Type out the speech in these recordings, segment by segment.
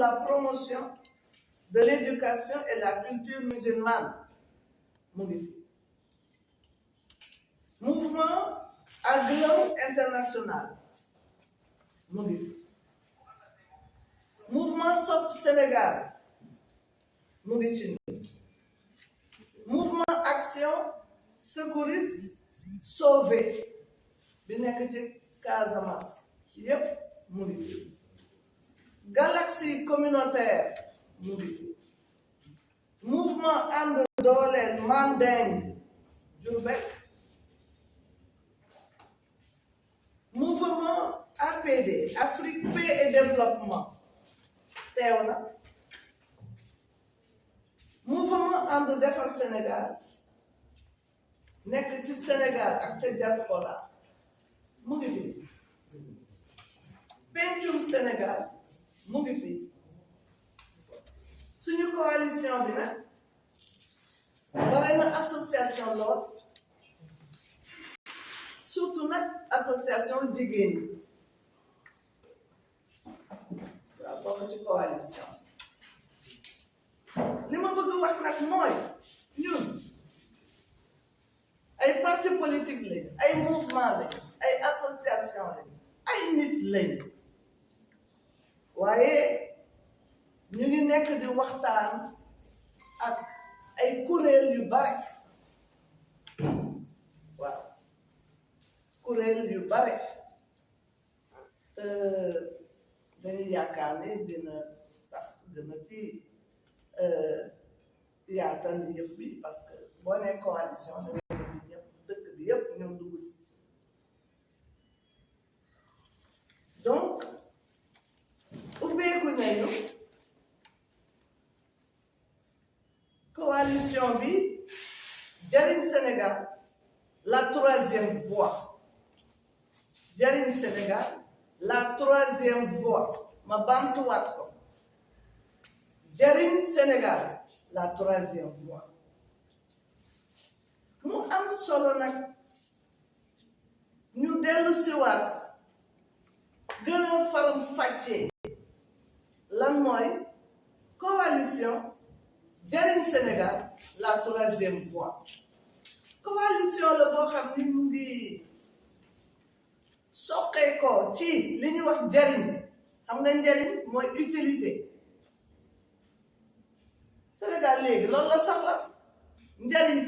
la promotion de l'éducation et la culture musulmane mu ngi fi mouvement Aglaw international mu ngi fi mouvement Sopp Sénégal mu ngi ci mouvement Action secouriste sauvé bi nekk ci Casamance yépp mu ngi fi Galaxie communautaire mu ngi fi mouvement ànd dooleel Mandeng Diourbel mouvement APD Afrique paix et développement teew na mouvement ànd defar Sénégal nekk ci Sénégal ak ca diaspora mu ngi fi pencum Sénégal mu ngi fi suñu coalition bi nag bare na association lool surtout nag association jigéen ñi waaw bokk ci coalition li ma bëgg wax nag mooy ñun ay parti politique lañ ay mouvement lañ ay association lañ ay nit lañ waaye ñu ngi nekk di waxtaan ak ay kuréel yu bare waaw kuréel yu bare te dañu yaakaar ne dina sax gën a ci yaatal yëf bi parce que boo nee coalition da ngay ne ñëpp dëkk bi yëpp ñoo dugg si donc ubbeeku nañu coalition bi Jariñ Sénégal la troisième voie Jariñ Sénégal la troisième voie ma bantuwaat ko Jariñ Sénégal la troisième voie mu am solo nag ñu dellu siwaat gën a faram fàccee lan mooy coalition Jariñ Sénégal la troisième voie coalition la boo xam ni mu ngi soqee ko ci li ñuy wax njariñ xam nga njariñ mooy utilité Sénégal léegi loolu la soxla njariñ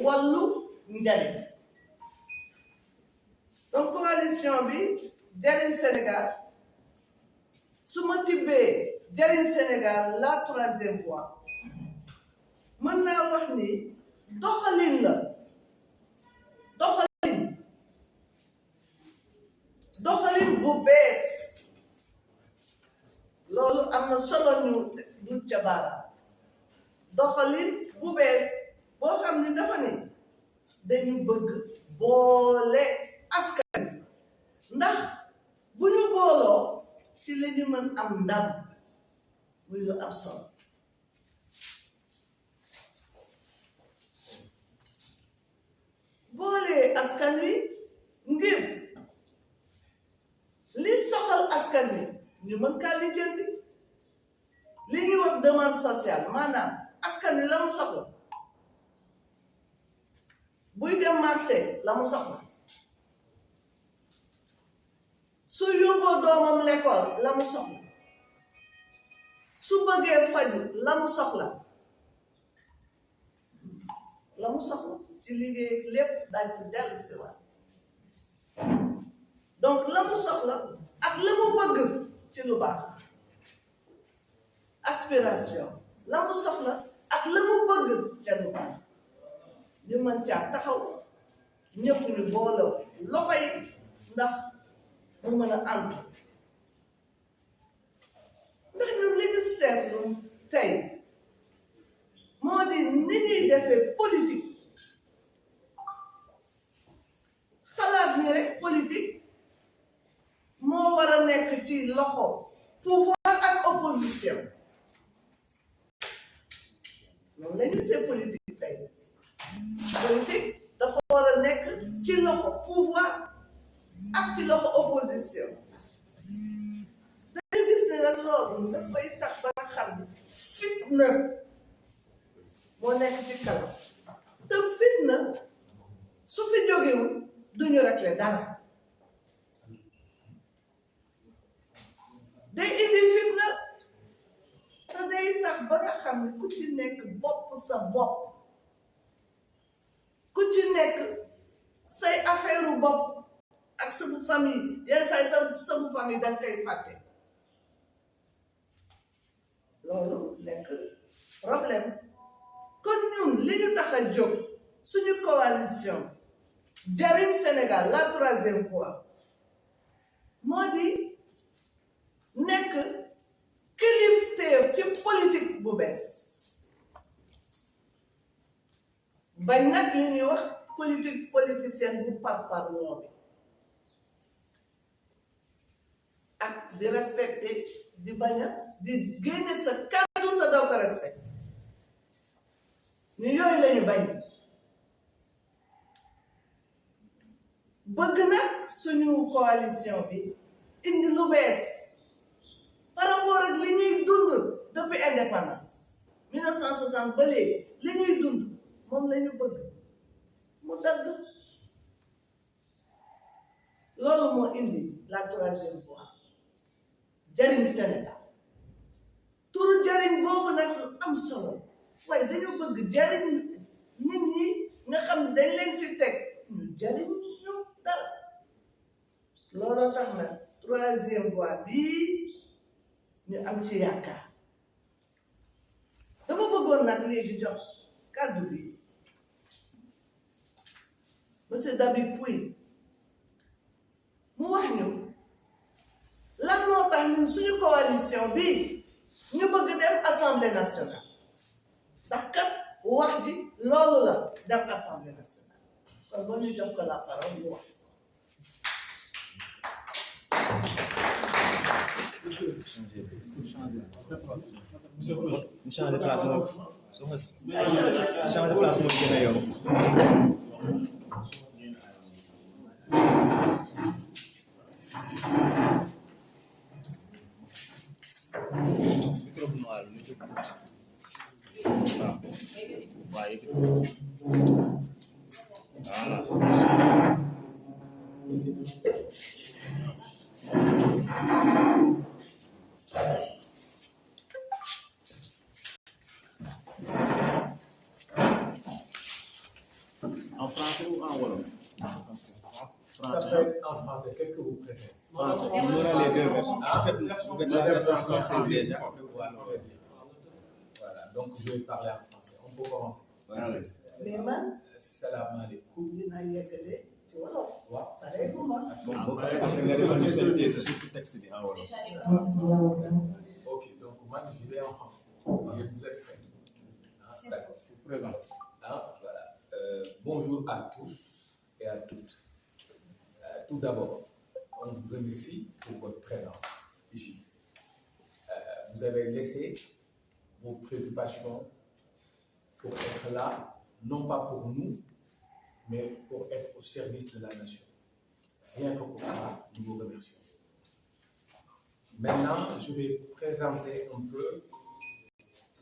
wàllu njariñ donc coalition bi Jariñ Sénégal su ma tibbee Jariñ Sénégal la troisième voie mën naa wax ni doxalin la doxalin bu bees loolu am na solo ñu dut ca baaraam doxalin bu bees boo xam ni dafa ni dañu bëgg boole askan ndax bu ñu booloo ci la ñu mën am ndam muy lu am solo boole askan wi ngir li soxal askan wi ñu mën kaa lijjanti li ñuy wax demande sociale maanaam askan wi la mu soxla buy dem marché la mu soxla su yóbboo doomam l'école la mu soxla su bëggee faju la mu soxla ci liggéey lépp daal ci dellu si waat donc la mu soxla ak la mu bëgg ci lu baax aspiration la mu soxla ak la mu bëgg ca lu baax ñu mën caa taxaw ñëpp ñu booloo loxo yi ndax mu mën a antu ndax ñun li ñu seetlu tey moo di ni ñuy defee politique xalaat ni rek politique moo war a nekk ci loxo pouvoir ak opposition noonu la ñu gisee politique tey politique dafa war a nekk ci loxo pouvoir ak ci loxo opposition dañu gis ne nag loolu dafay tax ba nga xam ne fitna moo nekk ci kanam te fitna su fi jógewul duñu réglé dara day indi fitna te day tax ba nga xam ne ku ci nekk bopp sa bopp ku ci nekk say affaire bopp ak sabu famille yenn say sabu famille danga koy fàtte loolu nekk problème kon ñun li ñu tax a jóg suñu coalition Jariñ Sénégal la 3e fois moo di nekk kilifteef ci politique bu bees bañ nag li ñuy wax politique politicienne bu parparloo bi ak di respecté di bañ a di génne sa kàddu te doo ko respecté ñu yooyu lañu bañ bëgg nag suñu coalition bi indi lu bees par rapport ak li ñuy dund depuis indépendance 1960 ba léegi li ñuy dund moom la ñu bëgg mu dagg loolu moo indi la 3e fois Jariñ Sénégal turu jariñ boobu nag am solo waaye dañu bëgg jariñ nit ñi nga xam ne dañ leen fi teg ñu jariñ ñu dara looloo tax nag 3e fois bii ñu am ci yaakaar dama bëggoon nag léegi jox kàddu bi monsieur Dabi Pouy mu wax ñu lan moo tax ñun suñu coalition bi ñu bëgg dem assemblée nationale ndax kat wax ji loolu la dem assemblée nationale kon ba ñu jox ko la parole mu wax. changer place moom changer place moom gën a yomb. En français ou en wolof? En français, qu'est-ce que vous préférez? Français. On aura les deux versions. En fait, vous faites la version française déjà. Voilà, donc je vais parler en français. On peut commencer. Voilà. mais man Salaamaaleykum. dinaa yeggale ci wolof. Waaw. pareeguma. Bon, boo paree sax nga defal ñu seen thèse surtout texte bi en wolof. Ok, donc moi je vais en français. Et vous êtes prêts? D'accord. Je vous présente. Voilà. Bonjour à tous et à toutes. Tout d'abord, on vous remercie pour votre présence ici. Vous avez laissé vos préoccupations pour être là, non pas pour nous, mais pour être au service de la nation. Rien que pour ça, nous vous remercions. Maintenant, je vais présenter un peu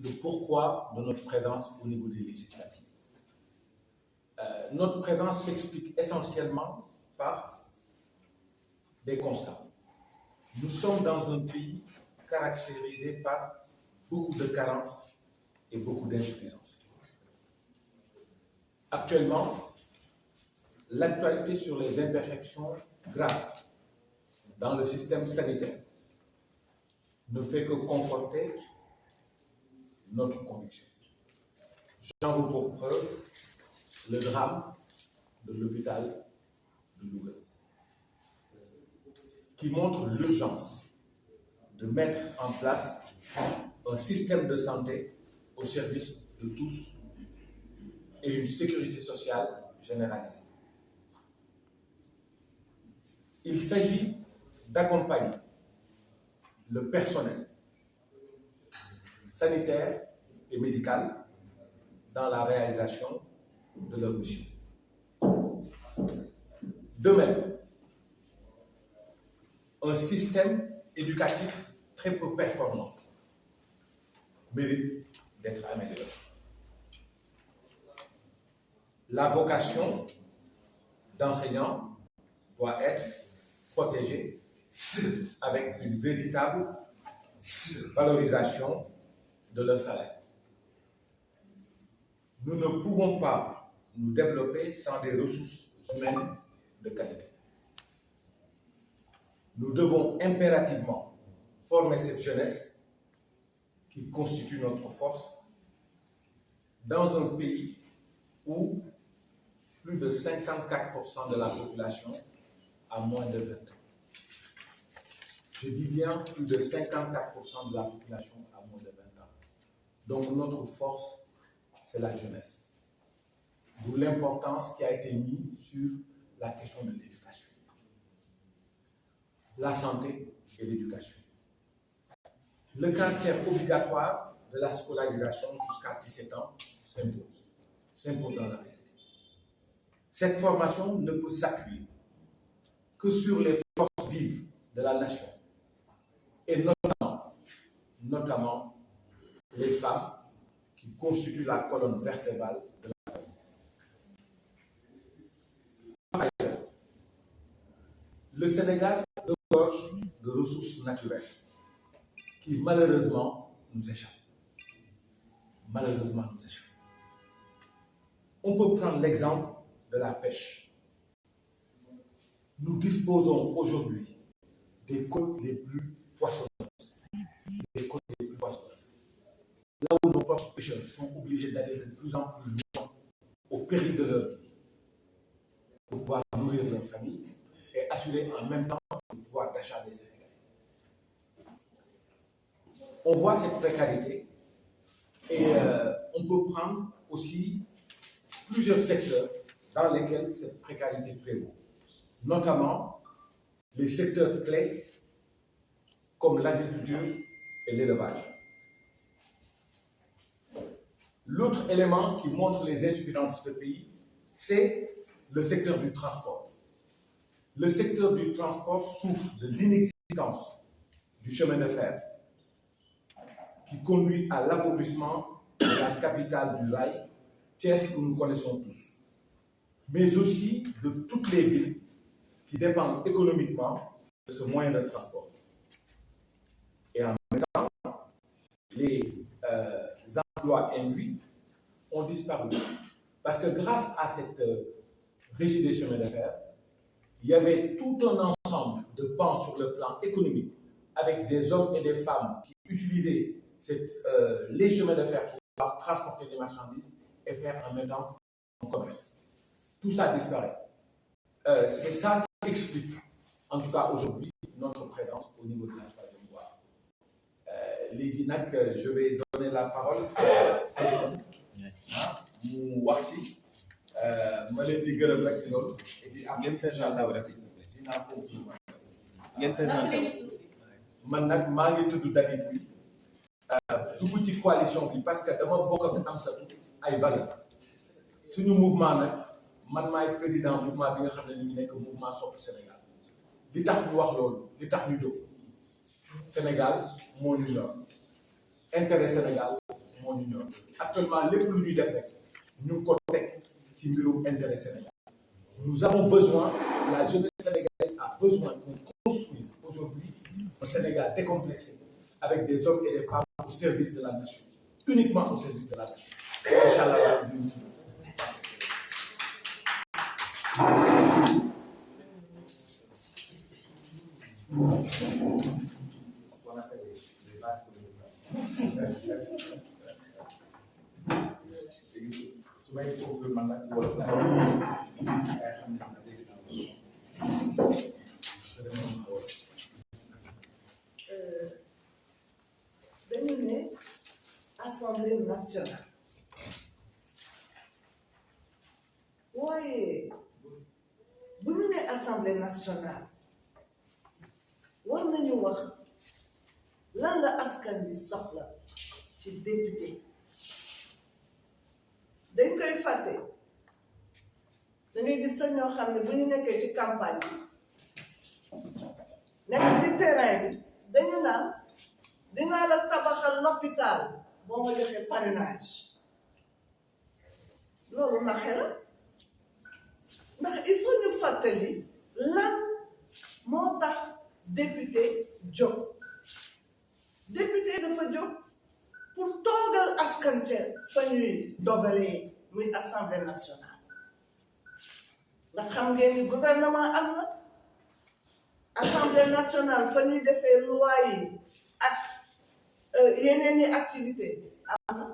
le pourquoi de notre présence au niveau des législatives. Notre présence s'explique essentiellement par des constats. Nous sommes dans un pays caractérisé par beaucoup de carences et beaucoup d'insuffisances. Actuellement, l'actualité sur les imperfections graves dans le système sanitaire ne fait que conforter notre conviction. J'en veux pour preuve le drame de l'hôpital de Louga, qui montre l'urgence de mettre en place un système de santé au service de tous et une sécurité sociale généralisée. Il s'agit d'accompagner le personnel sanitaire et médical dans la réalisation de leur mission. De même, un système éducatif très peu performants méritent d'être améliorés. La vocation d'enseignant doit être protégée avec une véritable valorisation de leur salaire. Nous ne pouvons pas nous développer sans des ressources humaines de qualité. Nous devons impérativement former cette jeunesse qui constitue notre force dans un pays où plus de 54% de la population a moins de 20 ans. Je dis bien plus de 54% de la population a moins de 20 ans. Donc notre force, c'est la jeunesse. D'où l'importance qui a été mise sur la question de l'éducation, la santé et l'éducation. Le caractère obligatoire de la scolarisation jusqu'à 17 ans s'impose dans la réalité. Cette formation ne peut s'appuyer que sur les forces vives de la nation, et notamment les femmes qui constituent la colonne vertébrale de la famille. Par ailleurs, le Sénégal regorge de ressources naturelles qui malheureusement nous échappent. Malheureusement nous échappent. On peut prendre l'exemple de la pêche. Nous disposons aujourd'hui des côtes les plus poissonneuses. Des côtes les plus poissonneuses. Là où nos propres pêcheurs sont obligés d'aller de plus en plus loin au péril de leur vie pour pouvoir nourrir leur famille et assurer en même temps le pouvoir d'achat des Sénégalais. On voit cette précarité et on peut prendre aussi plusieurs secteurs dans lesquels cette précarité prévaut, notamment les secteurs clés comme l'agriculture et l'élevage. L'autre élément qui montre les insuffisances de ce pays, c'est le secteur du transport. Le secteur du transport souffre de l'inexistence du chemin de fer qui conduit à l'appauvrissement de la capitale du rail, Thiès, que nous connaissons tous, mais aussi de toutes les villes qui dépendent économiquement de ce moyen de transport. Et en même temps, les emplois induits ont disparu. Parce que grâce à cette régie des chemins de fer, il y avait tout un ensemble de pans sur le plan économique avec des hommes et des femmes qui utilisaient les chemins de fer pour pouvoir transporter des marchandises et faire en même temps un commerce. Tout ça disparaît. C'est ça qui explique, en tout cas aujourd'hui, notre présence au niveau de la troisième voie. Les Guinac, je vais donner la parole à mu wax ci ma leen di gërëm rek ci loolu et puis am ngeen présenté wu rek dinaa ko ngeen présenté man nag maa ngi tudd David dugg ci coalition bi parce que dama bokk ak Amsatou ay valeurs suñu mouvement nag man maay président mouvement bi nga xam ne ñu ngi nekk mouvement Soppi Sénégal li tax ñu wax loolu li tax ñu jóg Sénégal moo ñu ñor intérêt Sénégal moo ñu ñor actuellement lépp lu ñuy def rek ñu ngi ko teg ci mbirum intérêt Sénégal. Nous avons besoin, la jeunesse sénégalaise a besoin qu'on construise aujourd'hui un Sénégal décomplexé avec des hommes et des femmes au service de la nation, uniquement au service de la nation. Inch'Allah. dañu ne Assemblée nationale waaye bu ñu ne Assemblée nationale war nañu wax lan la askan bi soxla ci député dañ koy fàtte da ngay gis sax ñoo xam ne bu ñu nekkee ci campagne bi nekk ci terrain bi dañu naan dinaa la tabaxal l'hôpital boo ma joxee parrainage loolu naxe la ndax il faut ñu fàttali lan moo tax député jóg député dafa jóg pour toogal askan ca fa ñuy dogalee muy assemblée nationale ndax xam ngeen ni gouvernement am na assemblée nationale fa ñuy defee loi yi ak yeneen i activité am na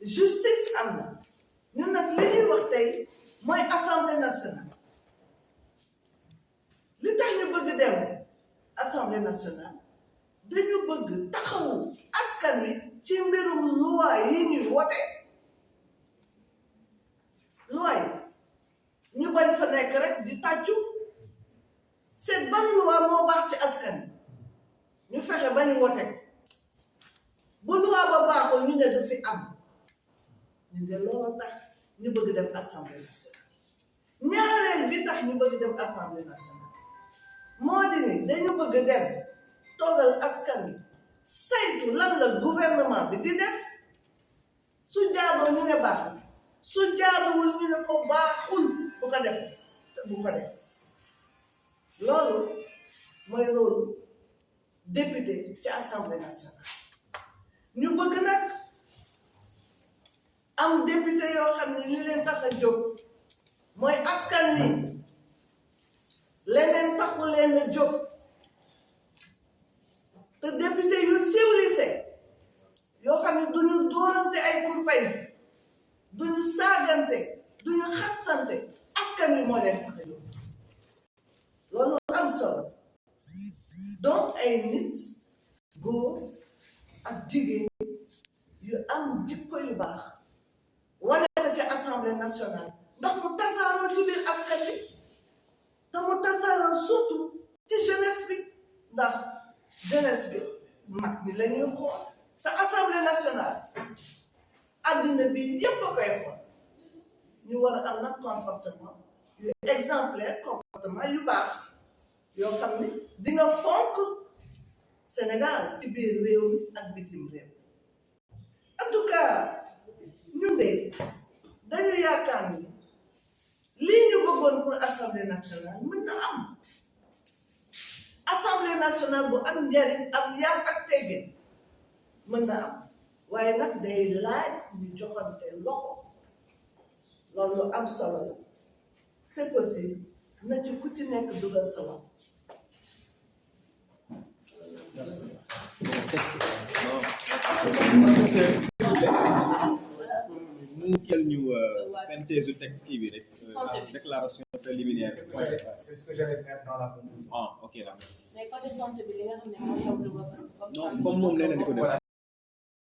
justice am na ñun nag li ñuy wax tey mooy assemblée nationale li tax ñu bëgg dem assemblée nationale dañu bëgg taxawu askan wi ci mbirum loi yi ñuy wote loi yi ñu bañ fa nekk rek di tàccu seet ban loi moo baax ci askan wi ñu fexe ba ñu wote bu loi ba baaxul ñu ne du fi am ñu ne loolu tax ñu bëgg dem assemblée nationale ñaareel bi tax ñu bëgg dem assemblée nationale moo di ni dañu bëgg dem toogal askan wi saytu lan la gouvernement bi di def su jaadoo ñu ne baax na su jaaduwul ñu ne ko baaxul bu ko def bu ko def loolu mooy rôle député ci assemblée nationale ñu bëgg nag am député yoo xam ne li leen tax a jóg mooy askan wi leneen taxu leen a jóg te député yu civilisé yoo xam ne duñu dóorante ay kurpañ duñu saagante duñu xastante askan wi moo leen tax a jóg loolu am solo donc ay nit góor ak jigéen yu am jikko yu baax wane ko ci assemblée nationale ndax mu tasaaroo ci biir askan wi te mu tasaaroo surtout ci jeunesse bi ndax jeunesse bi mag ñi la ñuy xool te assemblée nationale addina bi yépp a koy xool ñu war a am nag comportement yu exemplaire comportement yu baax yoo xam ne di nga fonk Sénégal ci biir réew mi ak bitim réew en tout cas ñun de dañu yaakaar ni lii ñu bëggoon pour assemblée nationale mën na am assemblée nationale bu am njariñ am yar ak teggin mën na am waaye nag day laaj ñu joxante loxo loolu lu am solo la c'est possible na ci ku ci nekk dugal sa loxo. mu kel ñu synthèse teg kii bi rek déclaration préliminaire. C'est ce que j'allais faire dans la conclusion. Ah ok d'accord. mais côté santé bi li nga xam ne mooy yomb parce que non comme moom nee na di ko def.